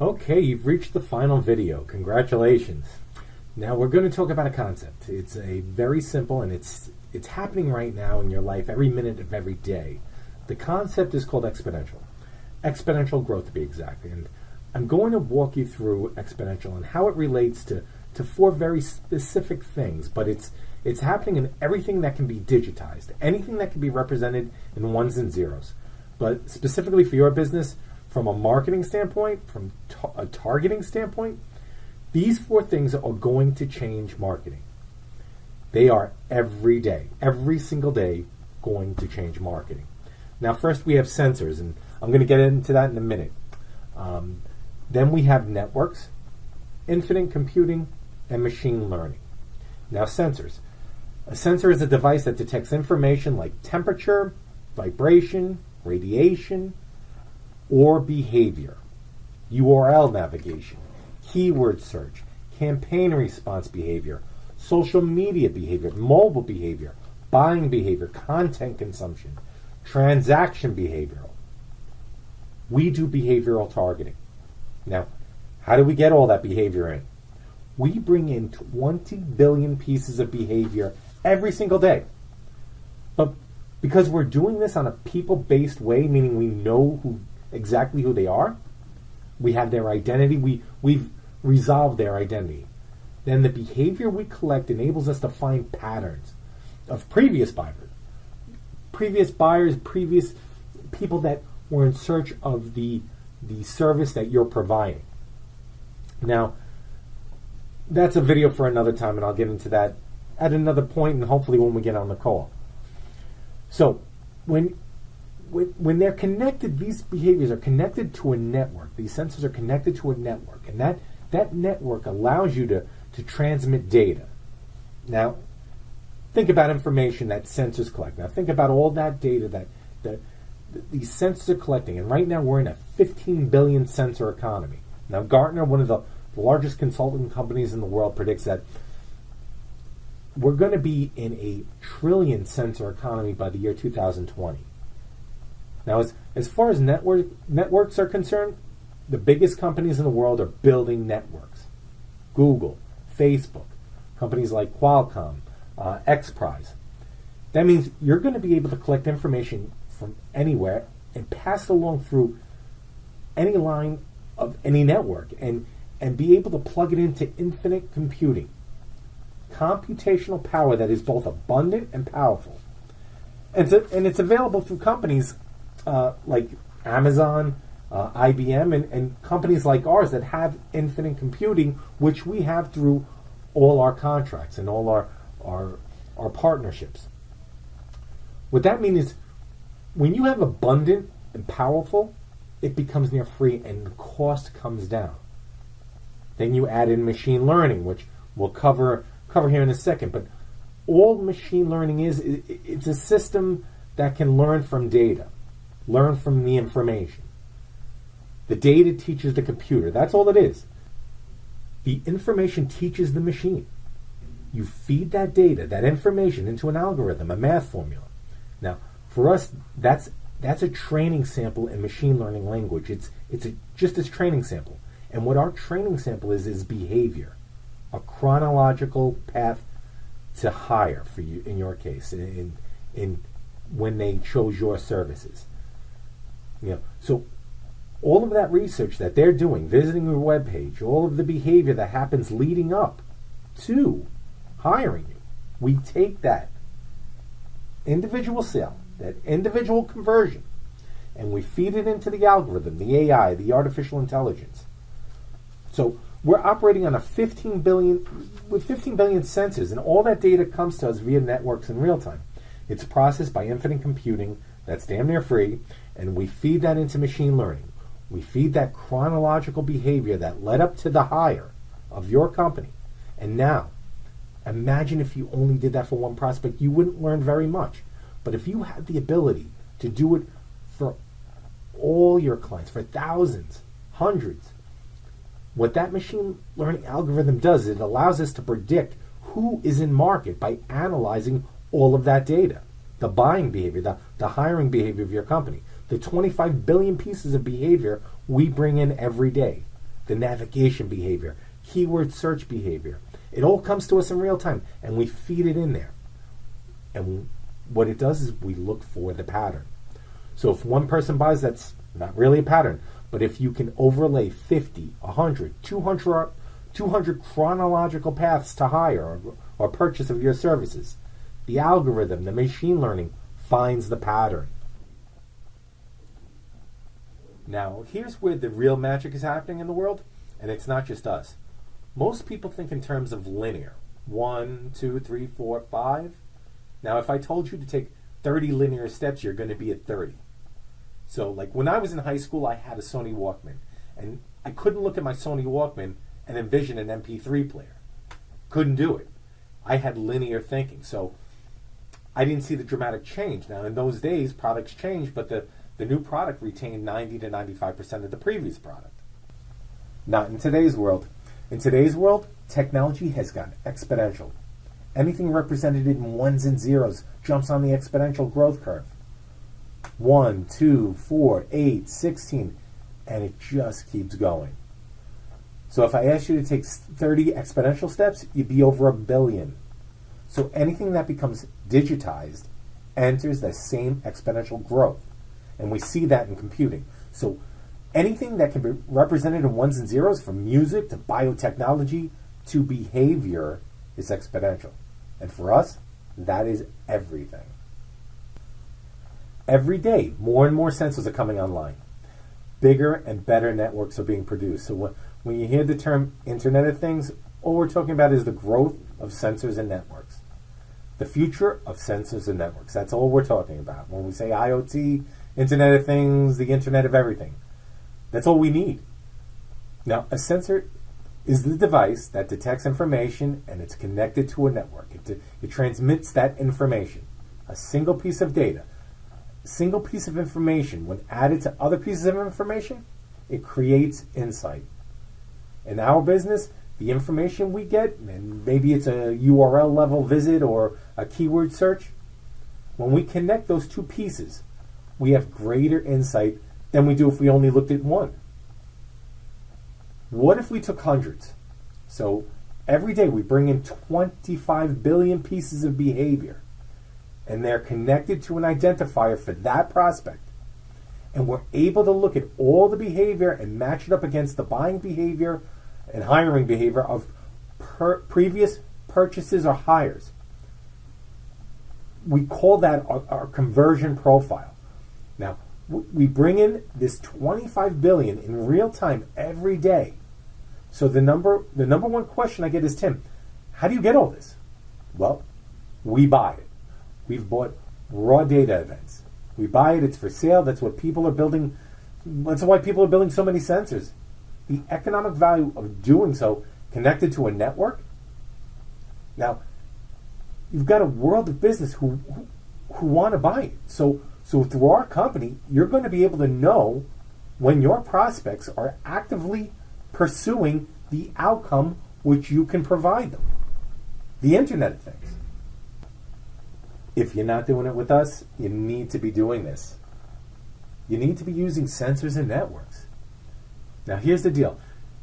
Okay, you've reached the final video. Congratulations. Now we're going to talk about a concept. It's a very simple and it's happening right now in your life every minute of every day. The concept is called exponential. Exponential growth to be exact. And I'm going to walk you through exponential and how it relates to four very specific things, but it's happening in everything that can be digitized, anything that can be represented in ones and zeros. But specifically for your business, from a marketing standpoint, from a targeting standpoint, these four things are going to change marketing. They are every day, every single day, going to change marketing. Now, first we have sensors, and I'm going to get into that in a minute. Then we have networks, infinite computing, and machine learning. Now, sensors. A sensor is a device that detects information like temperature, vibration, radiation, or behavior, URL navigation, keyword search, campaign response behavior, social media behavior, mobile behavior, buying behavior, content consumption, transaction behavioral. We do behavioral targeting. Now, how do we get all that behavior in? We bring in 20 billion pieces of behavior every single day. But because we're doing this on a people-based way, meaning we know exactly who they are, we have their identity, we've resolved their identity, then the behavior we collect enables us to find patterns of previous buyers, previous people that were in search of the service that you're providing. Now, that's a video for another time, and I'll get into that at another point, and hopefully when we get on the call. So, when they're connected, these behaviors are connected to a network. These sensors are connected to a network, and that network allows you to transmit data. Now, think about information that sensors collect. Now, think about all that data that these sensors are collecting. And right now, we're in a 15 billion sensor economy. Now, Gartner, one of the largest consulting companies in the world, predicts that we're going to be in a trillion sensor economy by the year 2020. Now, as far as networks are concerned, the biggest companies in the world are building networks. Google, Facebook, companies like Qualcomm, XPRIZE. That means you're going to be able to collect information from anywhere and pass it along through any line of any network and be able to plug it into infinite computing. Computational power that is both abundant and powerful. And it's available through companies like Amazon, IBM, and companies like ours that have infinite computing, which we have through all our contracts and all our partnerships. What that means is when you have abundant and powerful, it becomes near free and the cost comes down. Then you add in machine learning, which we'll cover here in a second. But all machine learning it's a system that can learn from data, learn from the information. The data teaches the computer. That's all it is. The information teaches the machine. You feed that data, that information, into an algorithm, a math formula. Now, for us, that's a training sample in machine learning language. It's just a training sample. And what our training sample is behavior, a chronological path to hire for you in your case, in when they chose your services. So all of that research that they're doing, visiting your webpage, all of the behavior that happens leading up to hiring you, we take that individual sale, that individual conversion, and we feed it into the algorithm, the AI, the artificial intelligence. So we're operating on 15 billion sensors, and all that data comes to us via networks in real time. It's processed by infinite computing that's damn near free, and we feed that into machine learning. We feed that chronological behavior that led up to the hire of your company. And now, imagine if you only did that for one prospect, you wouldn't learn very much. But if you had the ability to do it for all your clients, for thousands, hundreds, what that machine learning algorithm does is it allows us to predict who is in market by analyzing all of that data. The buying behavior, the hiring behavior of your company, the 25 billion pieces of behavior we bring in every day. the navigation behavior, keyword search behavior. It all comes to us in real time, and we feed it in there. And what it does is we look for the pattern. So if one person buys, that's not really a pattern. But if you can overlay 50, 100, 200 chronological paths to hire or purchase of your services, the algorithm, the machine learning, finds the pattern. Now, here's where the real magic is happening in the world, and it's not just us. Most people think in terms of linear. 1, 2, 3, 4, 5. Now, if I told you to take 30 linear steps, you're going to be at 30. So, like when I was in high school, I had a Sony Walkman, and I couldn't look at my Sony Walkman and envision an MP3 player. Couldn't do it. I had linear thinking, so I didn't see the dramatic change. Now, in those days, products changed, but the new product retained 90 to 95% of the previous product. Not in today's world. In today's world, technology has gotten exponential. Anything represented in ones and zeros jumps on the exponential growth curve. 1, 2, 4, 8, 16, and it just keeps going. So if I asked you to take 30 exponential steps, you'd be over 1 billion. So anything that becomes digitized enters the same exponential growth. And we see that in computing. So anything that can be represented in ones and zeros, from music to biotechnology to behavior, is exponential. And for us, that is everything. Every day, more and more sensors are coming online. Bigger and better networks are being produced. So when you hear the term Internet of Things, all we're talking about is the growth of sensors and networks. The future of sensors and networks. That's all we're talking about. When we say IoT, Internet of Things, the Internet of Everything, that's all we need. Now, a sensor is the device that detects information and it's connected to a network. It transmits that information. A single piece of data. Single piece of information, when added to other pieces of information, it creates insight. In our business, the information we get, and maybe it's a URL level visit or a keyword search, when we connect those two pieces, we have greater insight than we do if we only looked at one. What if we took hundreds? So every day we bring in 25 billion pieces of behavior, and they're connected to an identifier for that prospect. And we're able to look at all the behavior and match it up against the buying behavior and hiring behavior of previous purchases or hires. We call that our conversion profile. Now, we bring in this 25 billion in real time every day. So the number one question I get is, Tim, how do you get all this? Well, we buy it. We've bought raw data events. We buy it, it's for sale, that's what people are building. That's why people are building so many sensors. The economic value of doing so, connected to a network. Now, you've got a world of business who want to buy it. So through our company, you're going to be able to know when your prospects are actively pursuing the outcome which you can provide them. The Internet of Things. If you're not doing it with us, you need to be doing this. You need to be using sensors and networks. Now, here's the deal.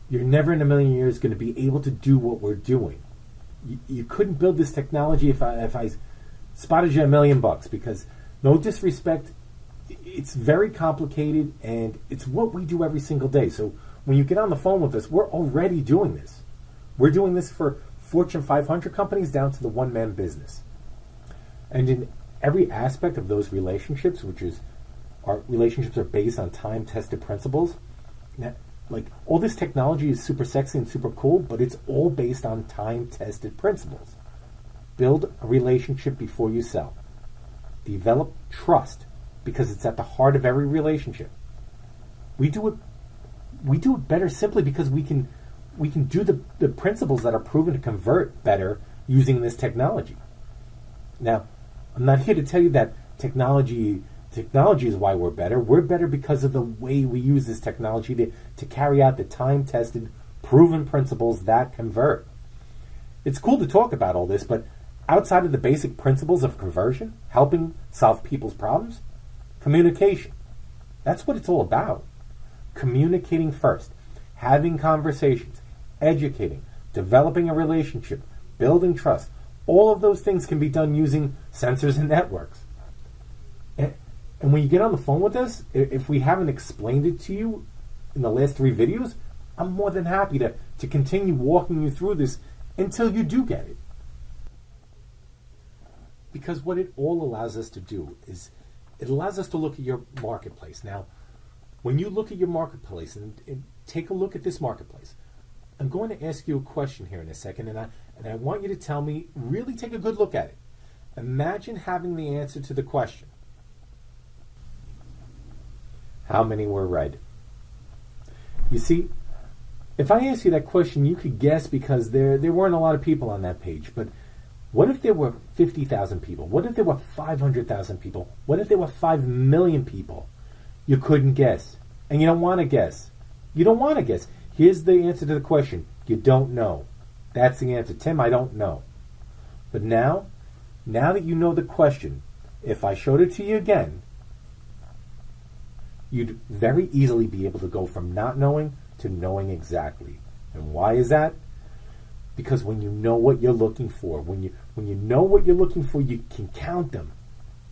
You're never in a million years going to be able to do what we're doing. You couldn't build this technology if I spotted you $1 million, because, no disrespect, it's very complicated and it's what we do every single day. So when you get on the phone with us, we're already doing this. We're doing this for Fortune 500 companies down to the one-man business. And in every aspect of those relationships, our relationships are based on time-tested principles. Now, like, all this technology is super sexy and super cool, but it's all based on time-tested principles. Build a relationship before you sell. Develop trust, because it's at the heart of every relationship. We do it better simply because we can do the principles that are proven to convert better using this technology. Now, I'm not here to tell you that technology is why we're better. We're better because of the way we use this technology to carry out the time-tested, proven principles that convert. It's cool to talk about all this, but outside of the basic principles of conversion, helping solve people's problems, communication. That's what it's all about. Communicating first. having conversations, educating, developing a relationship, building trust. All of those things can be done using sensors and networks. And when you get on the phone with us, if we haven't explained it to you in the last 3 videos, I'm more than happy to continue walking you through this until you do get it. Because what it all allows us to do is it allows us to look at your marketplace. Now, when you look at your marketplace and take a look at this marketplace, I'm going to ask you a question here in a second, and I want you to tell me, really take a good look at it. Imagine having the answer to the question. How many were red? You see, if I ask you that question, you could guess because there weren't a lot of people on that page. But what if there were 50,000 people? What if there were 500,000 people? What if there were 5 million people? You couldn't guess. And you don't want to guess. You don't want to guess. Here's the answer to the question. You don't know. That's the answer. Tim, I don't know. But now that you know the question, if I showed it to you again, you'd very easily be able to go from not knowing to knowing exactly. And why is that? Because when you know what you're looking for, when you know what you're looking for, you can count them.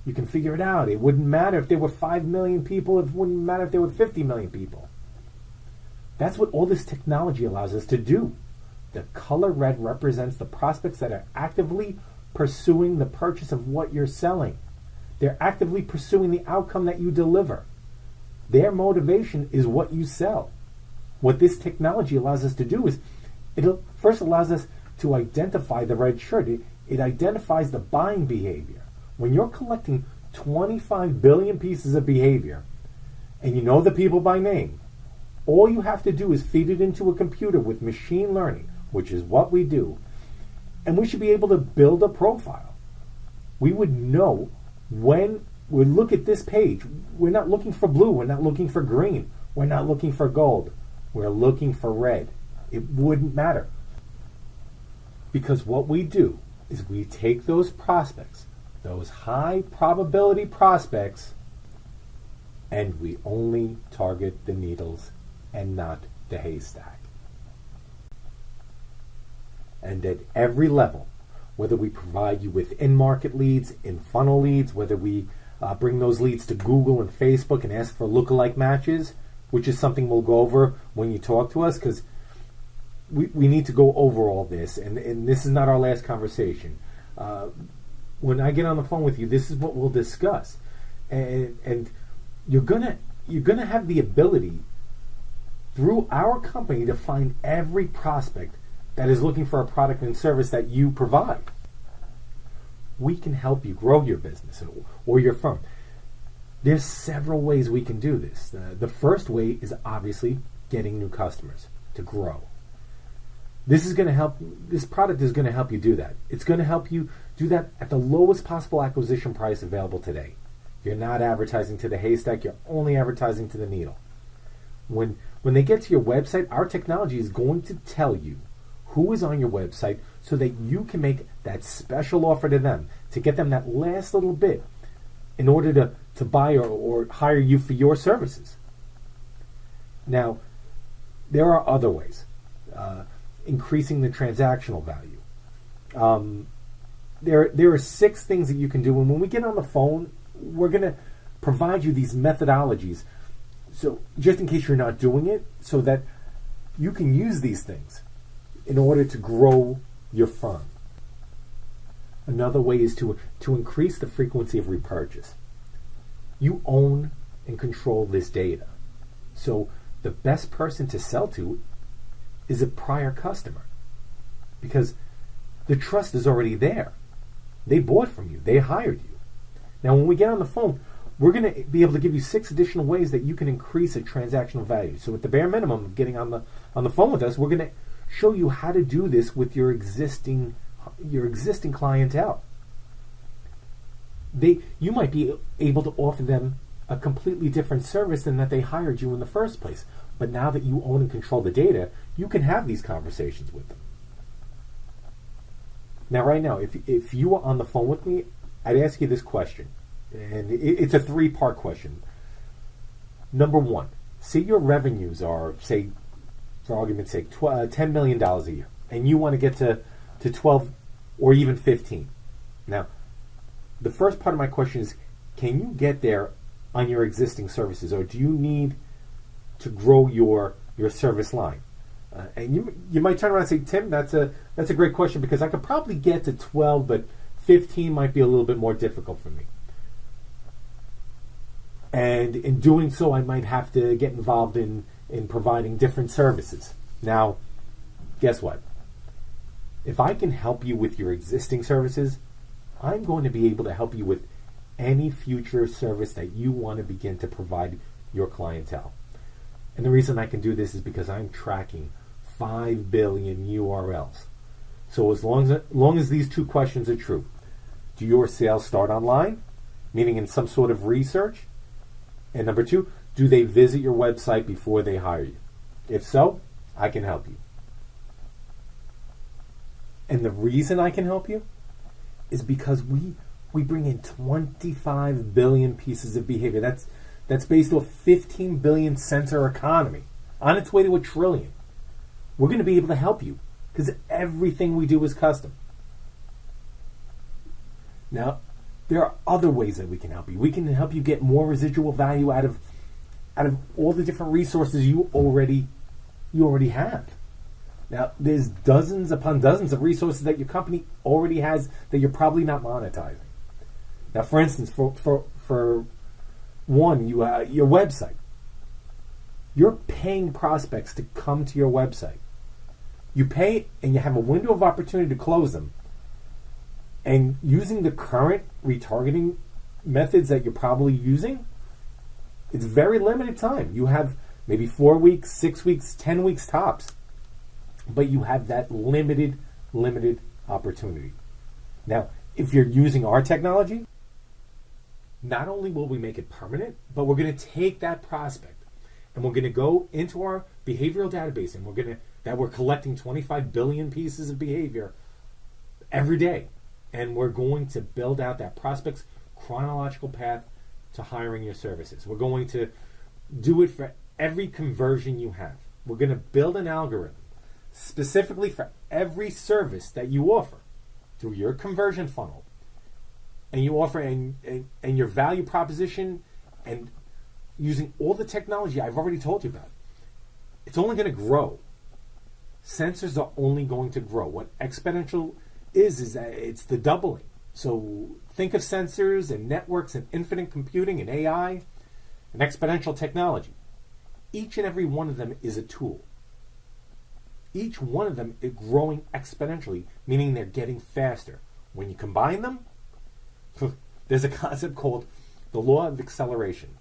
You can figure it out. It wouldn't matter if there were 5 million people. It wouldn't matter if there were 50 million people. That's what all this technology allows us to do. The color red represents the prospects that are actively pursuing the purchase of what you're selling. They're actively pursuing the outcome that you deliver. Their motivation is what you sell. What this technology allows us to do is, it first allows us to identify the red shirt. It identifies the buying behavior. When you're collecting 25 billion pieces of behavior, and you know the people by name, all you have to do is feed it into a computer with machine learning, which is what we do, and we should be able to build a profile. We would know when we look at this page, we're not looking for blue, we're not looking for green, we're not looking for gold, we're looking for red. It wouldn't matter. Because what we do is we take those prospects, those high probability prospects, and we only target the needles and not the haystack. And at every level, whether we provide you with in-market leads, in-funnel leads, whether we bring those leads to Google and Facebook and ask for lookalike matches, which is something we'll go over when you talk to us, because we need to go over all this, and this is not our last conversation. When I get on the phone with you, this is what we'll discuss, and you're gonna have the ability through our company to find every prospect that is looking for a product and service that you provide. We can help you grow your business or your firm. There's several ways we can do this. The first way is obviously getting new customers to grow. This product is going to help you do that. It's going to help you do that at the lowest possible acquisition price available today. You're not advertising to the haystack, you're only advertising to the needle. When they get to your website, our technology is going to tell you who is on your website so that you can make that special offer to them, to get them that last little bit in order to buy or hire you for your services. Now, there are other ways. Increasing the transactional value. There are 6 things that you can do, and when we get on the phone, we're going to provide you these methodologies, so just in case you're not doing it, so that you can use these things in order to grow your firm. Another way is to increase the frequency of repurchase. You own and control this data, so the best person to sell to is a prior customer, because the trust is already there. They bought from you. They hired you. Now, when we get on the phone, we're going to be able to give you 6 additional ways that you can increase a transactional value. So at the bare minimum of getting on the phone with us, we're going to show you how to do this with your existing clientele. You might be able to offer them a completely different service than that they hired you in the first place. But now that you own and control the data, you can have these conversations with them. Now, right now, if you were on the phone with me, I'd ask you this question. And it's a 3-part question. Number 1, say your revenues are, say, for argument's sake, $10 million a year, and you want to get to 12 or even 15. Now, the first part of my question is, can you get there on your existing services, or do you need to grow your service line? And you might turn around and say, Tim, that's a great question, because I could probably get to 12, but 15 might be a little bit more difficult for me. And in doing so, I might have to get involved in providing different services. Now, guess what? If I can help you with your existing services, I'm going to be able to help you with any future service that you want to begin to provide your clientele. And the reason I can do this is because I'm tracking 5 billion URLs. So as long as these two questions are true, do your sales start online, meaning in some sort of research? And number two, do they visit your website before they hire you? If so, I can help you. And the reason I can help you is because we bring in 25 billion pieces of behavior. That's based off 15 billion sensor economy on its way to 1 trillion. We're going to be able to help you because everything we do is custom. Now, there are other ways that we can help you. We can help you get more residual value out of all the different resources you already have. Now, there's dozens upon dozens of resources that your company already has that you're probably not monetizing. Now, for instance, for one, your website. You're paying prospects to come to your website. You pay and you have a window of opportunity to close them. And using the current retargeting methods that you're probably using, it's very limited time. You have maybe 4 weeks, 6 weeks, 10 weeks tops. But you have that limited opportunity. Now, if you're using our technology, not only will we make it permanent, but we're going to take that prospect and we're going to go into our behavioral database and we're collecting 25 billion pieces of behavior every day. And we're going to build out that prospect's chronological path to hiring your services. We're going to do it for every conversion you have. We're going to build an algorithm specifically for every service that you offer through your conversion funnel. And you offer and your value proposition and using all the technology I've already told you about. It's only going to grow. Sensors are only going to grow. What exponential is that it's the doubling. So think of sensors and networks and infinite computing and AI and exponential technology. Each and every one of them is a tool. Each one of them is growing exponentially, meaning they're getting faster. When you combine them, there's a concept called the law of acceleration.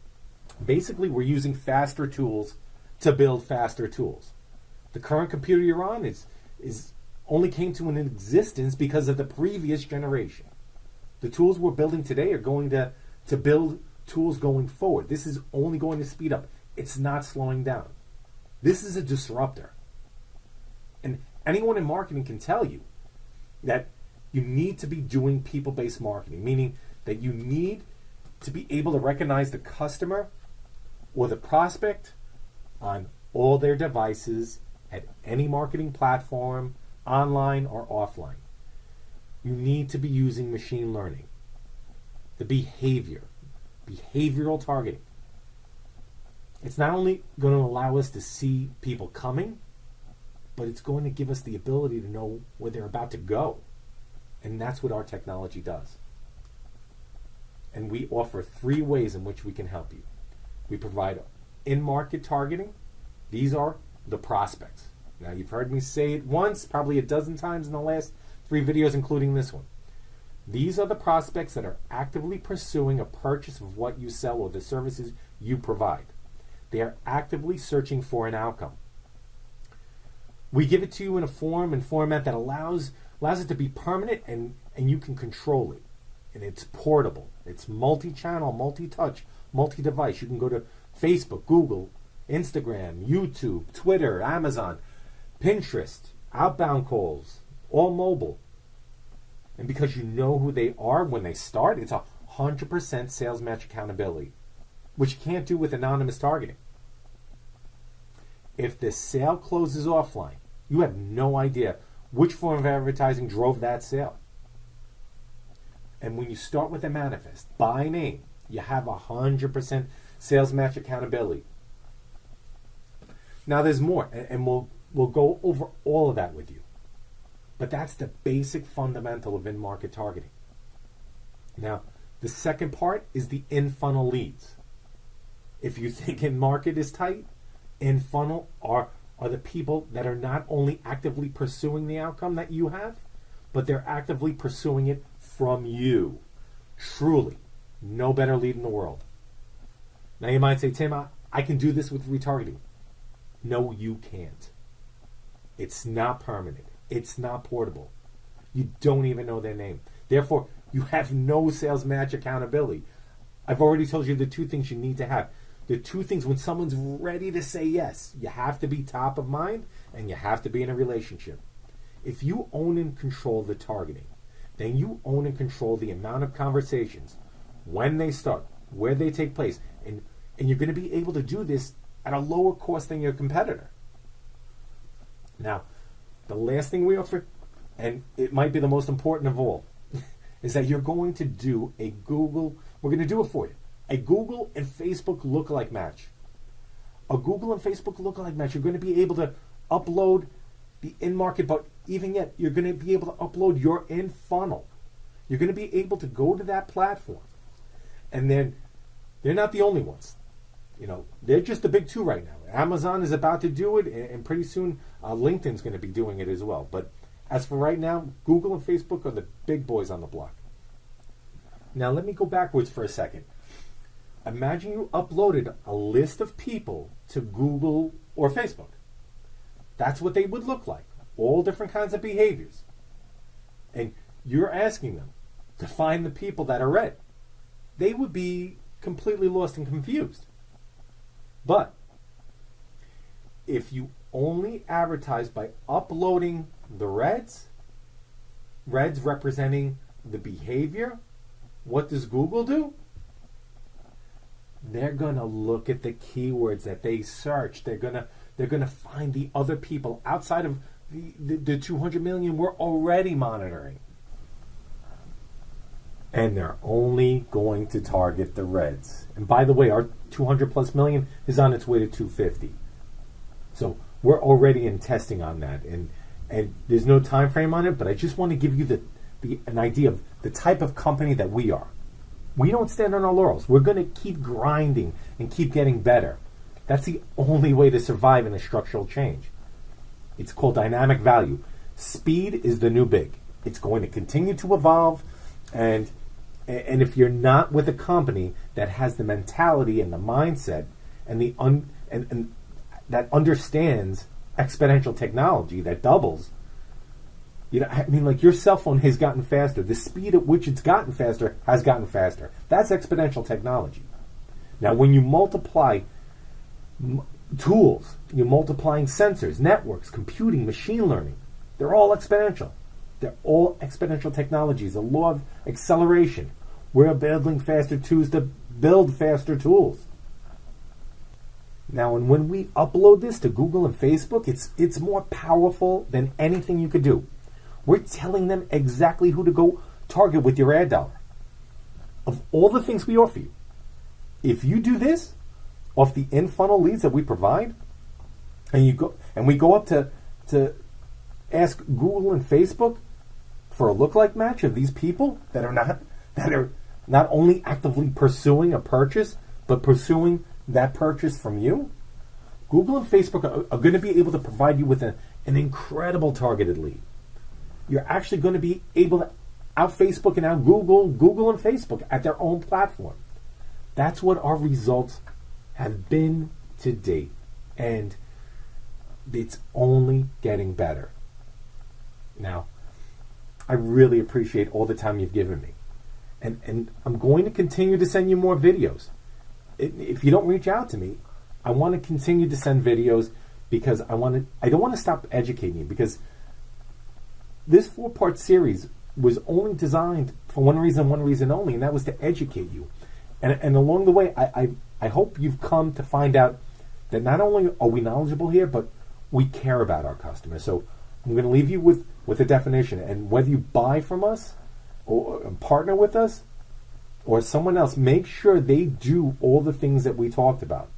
Basically, we're using faster tools to build faster tools. The current computer you're on is only came to an existence because of the previous generation. The tools we're building today are going to build tools going forward. This is only going to speed up. It's not slowing down. This is a disruptor. And anyone in marketing can tell you that you need to be doing people-based marketing, meaning that you need to be able to recognize the customer or the prospect on all their devices at any marketing platform, online or offline. You need to be using machine learning, the behavioral targeting. It's not only going to allow us to see people coming, but it's going to give us the ability to know where they're about to go. And that's what our technology does. And we offer 3 ways in which we can help you. We provide in-market targeting. These are the prospects. Now, you've heard me say it once, probably a dozen times in the last 3 videos, including this one. These are the prospects that are actively pursuing a purchase of what you sell or the services you provide. They are actively searching for an outcome. We give it to you in a form and format that allows it to be permanent and you can control it. And it's portable. It's multi-channel, multi-touch, multi-device. You can go to Facebook, Google, Instagram, YouTube, Twitter, Amazon, Pinterest, outbound calls, all mobile. And because you know who they are when they start, it's 100% sales match accountability, which you can't do with anonymous targeting. If the sale closes offline, you have no idea which form of advertising drove that sale. And when you start with a manifest by name, you have 100% sales match accountability. Now there's more, and we'll go over all of that with you. But that's the basic fundamental of in-market targeting. Now, the second part is the in-funnel leads. If you think in-market is tight, in-funnel are the people that are not only actively pursuing the outcome that you have, but they're actively pursuing it from you. Truly, no better lead in the world. Now you might say, Tim, I can do this with retargeting. No, you can't. It's not permanent. It's not portable. You don't even know their name. Therefore, you have no sales match accountability. I've already told you the two things you need to have. The two things when someone's ready to say yes, you have to be top of mind and you have to be in a relationship. If you own and control the targeting, then you own and control the amount of conversations, when they start, where they take place, and you're going to be able to do this at a lower cost than your competitor. Now, the last thing we offer, and it might be the most important of all, is that you're going to do a Google, we're going to do it for you, a Google and Facebook lookalike match. A Google and Facebook lookalike match, you're going to be able to upload the in-market, but even yet, you're going to be able to upload your in-funnel. You're going to be able to go to that platform. And then, they're not the only ones. You know, they're just the big two right now. Amazon is about to do it, and pretty soon LinkedIn's going to be doing it as well. But as for right now, Google and Facebook are the big boys on the block. Now, let me go backwards for a second. Imagine you uploaded a list of people to Google or Facebook. That's what they would look like. All different kinds of behaviors. And you're asking them to find the people that are red. They would be completely lost and confused. But if you only advertise by uploading the reds representing the behavior, what does Google do? They're going to look at the keywords that they search. They're going to find the other people outside of the 200 million we're already monitoring. And they're only going to target the reds. And by the way, our 200 plus million is on its way to 250. So we're already in testing on that. And there's no time frame on it, but I just want to give you an idea of the type of company that we are. We don't stand on our laurels. We're going to keep grinding and keep getting better. That's the only way to survive in a structural change. It's called dynamic value. Speed is the new big. It's going to continue to evolve, and if you're not with a company that has the mentality and the mindset and that understands exponential technology that doubles, you know, I mean, like your cell phone has gotten faster. The speed at which it's gotten faster has gotten faster. That's exponential technology. Now, when you multiply tools, you're multiplying sensors, networks, computing, machine learning. They're all exponential. They're all exponential technologies, a law of acceleration. We're building faster tools to build faster tools. Now, and when we upload this to Google and Facebook, it's more powerful than anything you could do. We're telling them exactly who to go target with your ad dollar. Of all the things we offer you, if you do this off the in-funnel leads that we provide, and we go up to ask Google and Facebook for a lookalike match of these people that are not only actively pursuing a purchase, but pursuing that purchase from you, Google and Facebook are going to be able to provide you with an incredible targeted lead. You're actually going to be able to out-Facebook and out-Google and Facebook at their own platform. That's what our results have been to date. And it's only getting better. Now, I really appreciate all the time you've given me. And I'm going to continue to send you more videos. If you don't reach out to me, I want to continue to send videos because I don't want to stop educating you, because this 4-part series was only designed for one reason only, and that was to educate you. And along the way, I hope you've come to find out that not only are we knowledgeable here, but we care about our customers. So I'm going to leave you with a definition. And whether you buy from us or partner with us or someone else, make sure they do all the things that we talked about.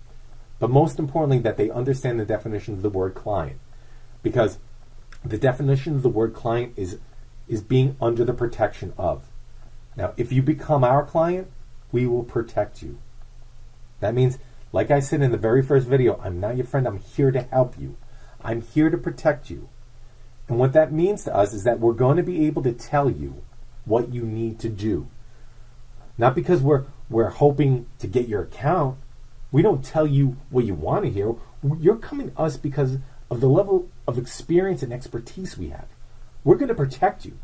But most importantly, that they understand the definition of the word client. Because the definition of the word client is being under the protection of. Now, if you become our client, we will protect you. That means, like I said in the very first video, I'm not your friend, I'm here to help you. I'm here to protect you. And what that means to us is that we're going to be able to tell you what you need to do. Not because we're hoping to get your account. We don't tell you what you want to hear. You're coming to us because of the level of experience and expertise we have. We're going to protect you.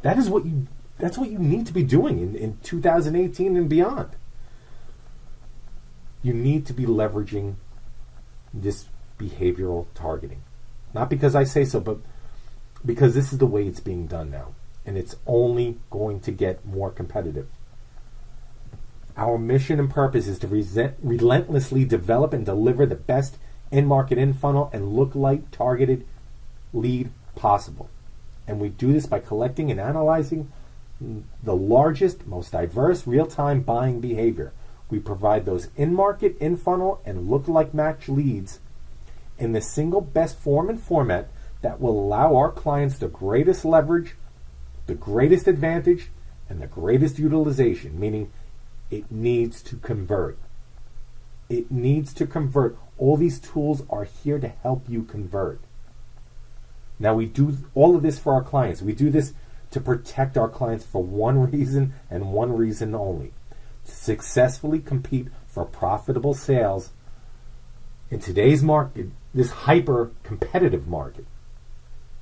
That's what you need to be doing in 2018 and beyond. You need to be leveraging this behavioral targeting. Not because I say so, but because this is the way it's being done now. And it's only going to get more competitive. Our mission and purpose is to relentlessly develop and deliver the best in-market, in-funnel, and look-like targeted lead possible. And we do this by collecting and analyzing the largest, most diverse real-time buying behavior. We provide those in-market, in-funnel, and look-like match leads in the single best form and format that will allow our clients the greatest leverage, the greatest advantage, and the greatest utilization, meaning it needs to convert. It needs to convert. All these tools are here to help you convert. Now, we do all of this for our clients. We do this to protect our clients for one reason and one reason only: to successfully compete for profitable sales in today's market, this hyper-competitive market.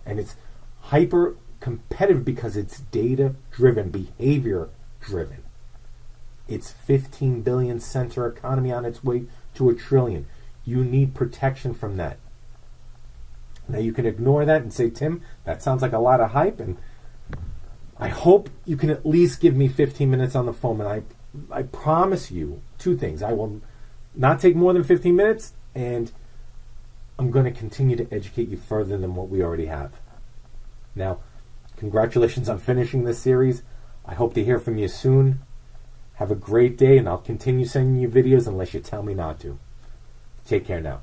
And it's hyper-competitive because it's data-driven, behavior-driven. It's 15 billion center economy on its way to $1 trillion. You need protection from that. Now you can ignore that and say, Tim, that sounds like a lot of hype, and I hope you can at least give me 15 minutes on the phone, and I promise you two things. I will not take more than 15 minutes, and I'm going to continue to educate you further than what we already have. Now, congratulations on finishing this series. I hope to hear from you soon. Have a great day, and I'll continue sending you videos unless you tell me not to. Take care now.